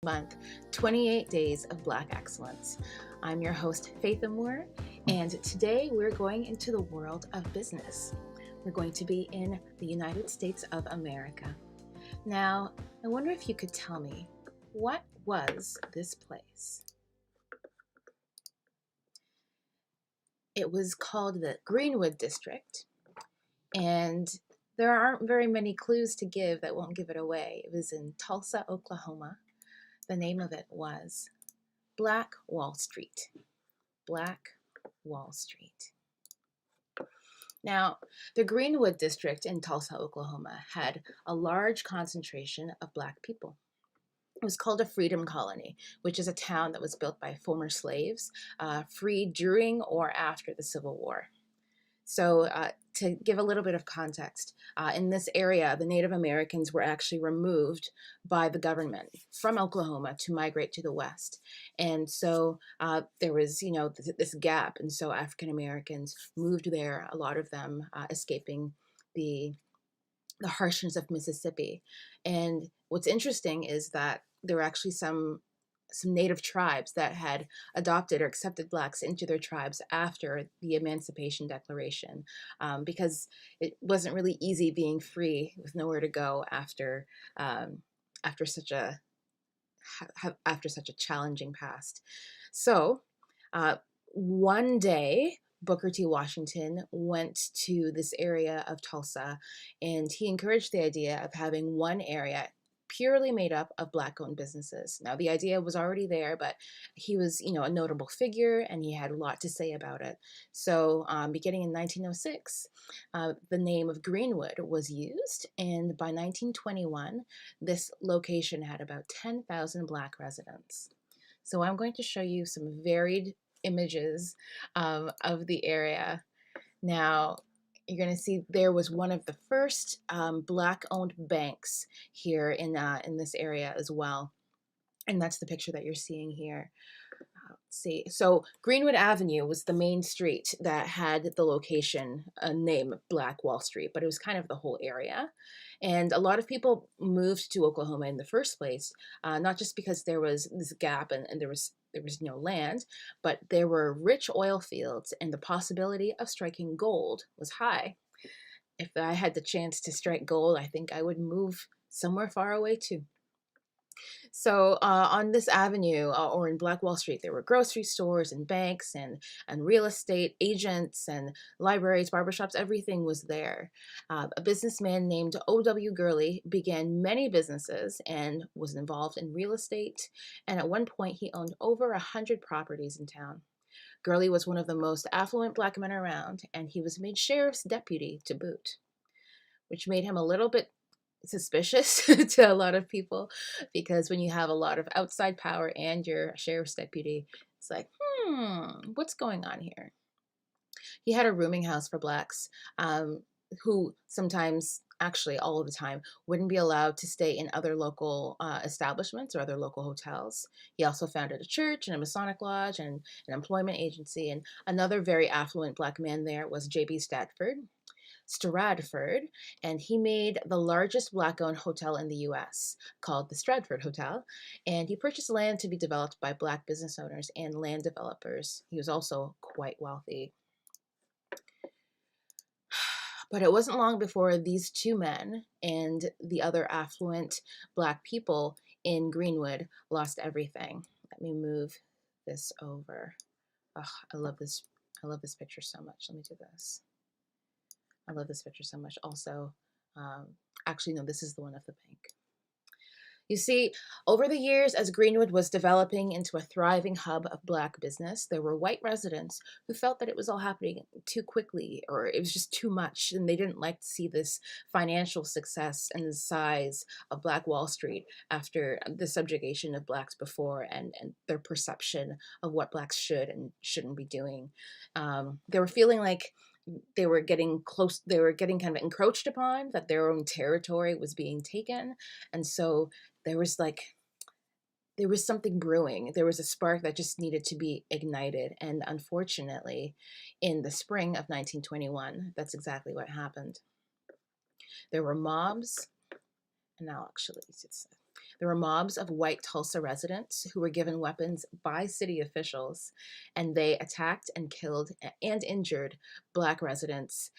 month, 28 Days of Black Excellence. I'm your host, Faith Amour, and today we're going into the world of business. We're going to be in the United States of America. Now, I wonder if you could tell me, what was this place? It was called the Greenwood District, and there aren't very many clues to give that won't give it away. It was in Tulsa, Oklahoma. The name of it was Black Wall Street. Black Wall Street. Now, the Greenwood District in Tulsa, Oklahoma had a large concentration of Black people. It was called a freedom colony, which is a town that was built by former slaves, freed during or after the Civil War. So to give a little bit of context, in this area, the Native Americans were actually removed by the government from Oklahoma to migrate to the West. And so there was, this gap. And so African Americans moved there, a lot of them escaping the harshness of Mississippi. And what's interesting is that there were actually some native tribes that had adopted or accepted Blacks into their tribes after the Emancipation Declaration, because it wasn't really easy being free with nowhere to go after such a challenging past. So one day, Booker T. Washington went to this area of Tulsa, and he encouraged the idea of having one area purely made up of Black-owned businesses. Now, the idea was already there, but he was, a notable figure, and he had a lot to say about it. So, beginning in 1906, the name of Greenwood was used, and by 1921, this location had about 10,000 Black residents. So I'm going to show you some varied images of the area. Now, you're going to see there was one of the first Black-owned banks here in this area as well. And that's the picture that you're seeing here. Let's see. So Greenwood Avenue was the main street that had the location name Black Wall Street, but it was kind of the whole area. And a lot of people moved to Oklahoma in the first place, not just because there was this gap and there was no land, but there were rich oil fields and the possibility of striking gold was high. If I had the chance to strike gold, I think I would move somewhere far away too. So on this avenue or in Black Wall Street, there were grocery stores and banks and real estate agents and libraries, barbershops, everything was there. A businessman named O.W. Gurley began many businesses and was involved in real estate. And at one point, he owned over 100 properties in town. Gurley was one of the most affluent Black men around, and he was made sheriff's deputy to boot, which made him a little bit suspicious to a lot of people, because when you have a lot of outside power and you're a sheriff's deputy, it's like, what's going on here? He had a rooming house for Blacks who sometimes, actually all of the time, wouldn't be allowed to stay in other local establishments or other local hotels. He also founded a church and a Masonic lodge and an employment agency. And another very affluent Black man there was J.B. Stratford, and he made the largest Black-owned hotel in the U.S. called the Stratford Hotel, and he purchased land to be developed by Black business owners and land developers. He was also quite wealthy. But it wasn't long before these two men and the other affluent Black people in Greenwood lost everything. Let me move this over. Oh, I love this picture so much. Let me do this. I love this picture so much. Also, actually, no, this is the one of the bank. You see, over the years, as Greenwood was developing into a thriving hub of Black business, there were white residents who felt that it was all happening too quickly, or it was just too much, and they didn't like to see this financial success and the size of Black Wall Street after the subjugation of Blacks before, and their perception of what Blacks should and shouldn't be doing. They were feeling like they were getting close, they were getting kind of encroached upon, that their own territory was being taken. And so there was something brewing. There was a spark that just needed to be ignited. And unfortunately, in the spring of 1921, that's exactly what happened. There were mobs, and now actually, There were mobs of white Tulsa residents who were given weapons by city officials, and they attacked and killed and injured Black residents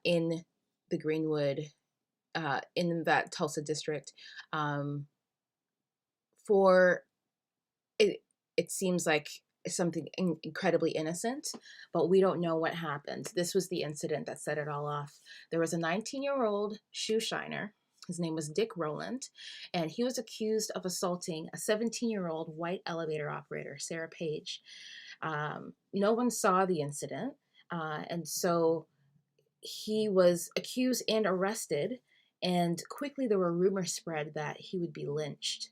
in the Greenwood, in that Tulsa district, um, for it. It seems like something incredibly innocent, but we don't know what happened. This was the incident that set it all off. There was a 19-year-old shoe shiner. His name was Dick Rowland, and he was accused of assaulting a 17-year-old white elevator operator, Sarah Page. No one saw the incident, and so he was accused and arrested, and quickly there were rumors spread that he would be lynched.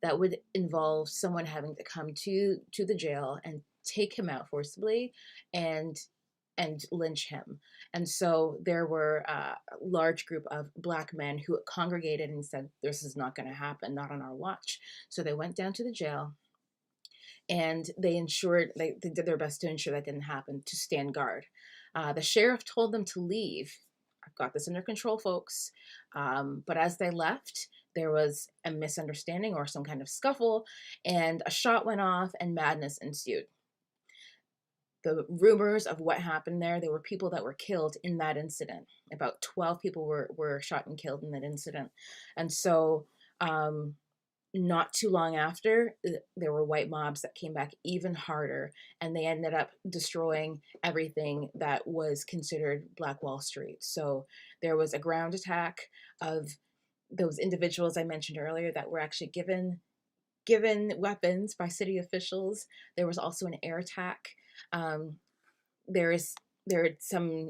That would involve someone having to come to the jail and take him out forcibly and lynch him. And so there were a large group of Black men who congregated and said, this is not going to happen, not on our watch. So they went down to the jail, and they did their best to ensure that didn't happen, to stand guard. The sheriff told them to leave. I've got this under control, folks. But as they left, there was a misunderstanding or some kind of scuffle, and a shot went off, and madness ensued. The rumors of what happened there were people that were killed in that incident. About 12 people were shot and killed in that incident. And so, not too long after, there were white mobs that came back even harder, and they ended up destroying everything that was considered Black Wall Street. So there was a ground attack of those individuals I mentioned earlier that were actually given weapons by city officials. There was also an air attack. Um, there is some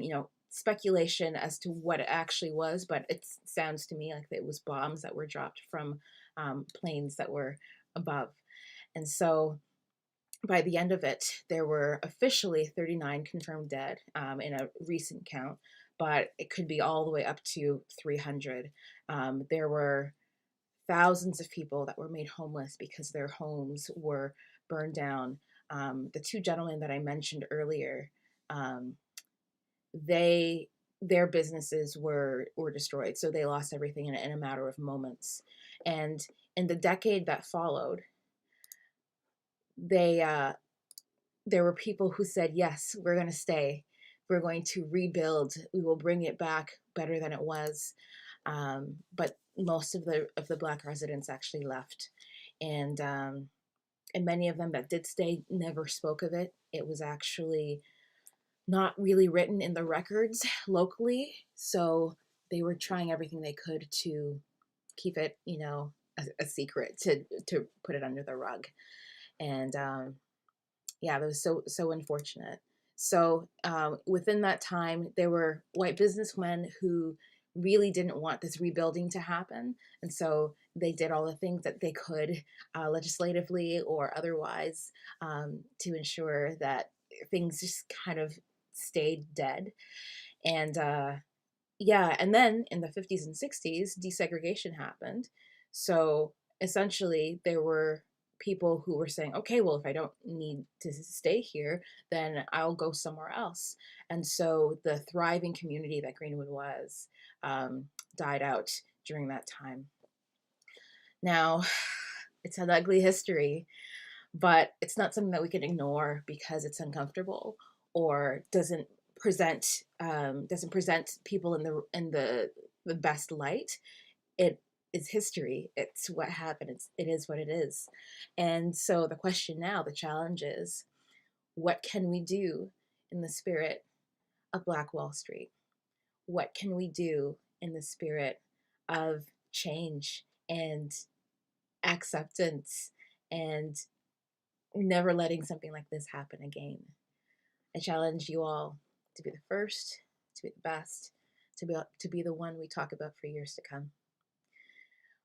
speculation as to what it actually was, but it sounds to me like it was bombs that were dropped from planes that were above. And so by the end of it, there were officially 39 confirmed dead in a recent count, but it could be all the way up to 300. There were thousands of people that were made homeless because their homes were burned down. The two gentlemen that I mentioned earlier, um, their businesses were destroyed, so they lost everything in a matter of moments. And in the decade that followed, they there were people who said, yes, we're going to stay, we're going to rebuild, we will bring it back better than it was. But most of the Black residents actually left, and many of them that did stay never spoke of it. It was actually not really written in the records locally, so they were trying everything they could to keep it, a secret, to put it under the rug. And yeah, that was so unfortunate. So within that time, there were white businessmen who really didn't want this rebuilding to happen, and so they did all the things that they could, legislatively or otherwise, to ensure that things just kind of stayed dead. And yeah, and then in the 50s and 60s, desegregation happened. So essentially, there were people who were saying, okay, well, if I don't need to stay here, then I'll go somewhere else. And so the thriving community that Greenwood was, died out during that time. Now, it's an ugly history, but it's not something that we can ignore because it's uncomfortable or doesn't present people in the best light. It is history. It's what happened. It is what it is. And so the question now, the challenge is, what can we do in the spirit of Black Wall Street? What can we do in the spirit of change and acceptance and never letting something like this happen again? I challenge you all to be the first, to be the best, to be the one we talk about for years to come.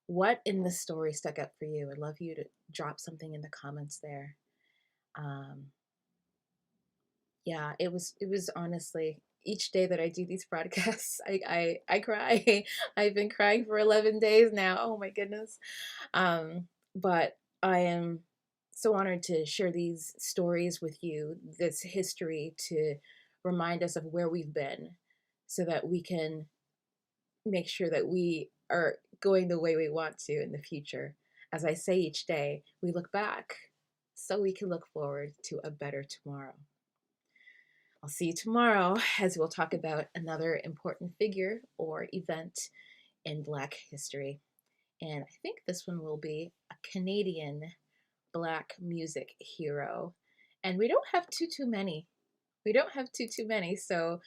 What in the story stuck out for you? I'd love you to drop something in the comments there. Yeah, it was honestly, each day that I do these podcasts, I cry. I've been crying for 11 days now. Oh my goodness. But I am so honored to share these stories with you, this history, to remind us of where we've been so that we can make sure that we are going the way we want to in the future. As I say each day, we look back so we can look forward to a better tomorrow. I'll see you tomorrow as we'll talk about another important figure or event in Black history. And I think this one will be a Canadian Black music hero. And we don't have too many. We don't have too many. So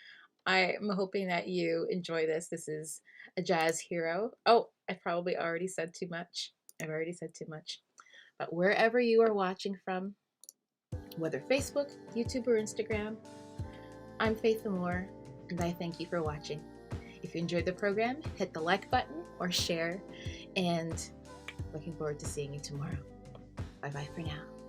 I'm hoping that you enjoy this. This is a jazz hero. Oh, I probably already said too much. I've already said too much. But wherever you are watching from, whether Facebook, YouTube, or Instagram, I'm Faith Amour, and I thank you for watching. If you enjoyed the program, hit the like button or share, and looking forward to seeing you tomorrow. Bye-bye for now.